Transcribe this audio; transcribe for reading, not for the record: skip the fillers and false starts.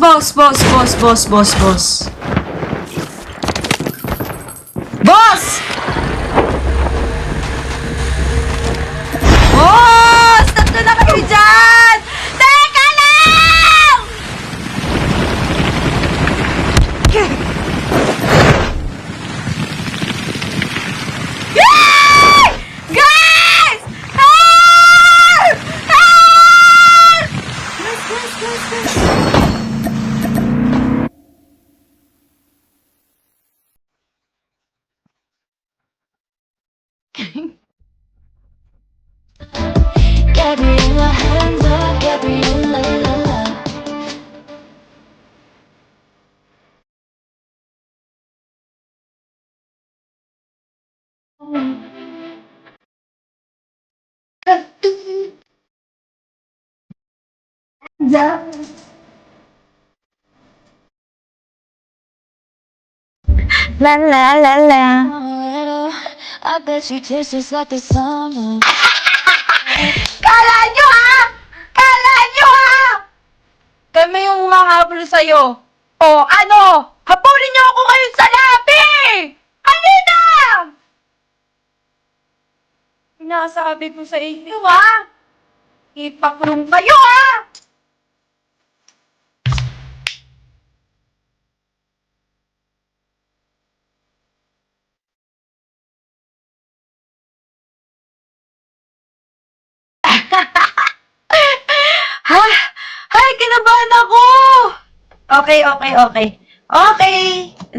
boss. Boss! Boss! Tatlo na kayo dyan! Teka lang! Yay! Guys! Help! Help! Guys. Gabriella, hands up, Gabriella, la, la. La la la la. I bet you taste just like the summer. Kala nyo ha! Kala nyo ha! Kami yung humahabol sa'yo. O ano? Habulin nyo ako ngayon sa labi! Halina! Pinasabi ko sa inyo ha! Ipakulong kayo ha! Ha? Ay, kinabahan ako! Okay. Okay.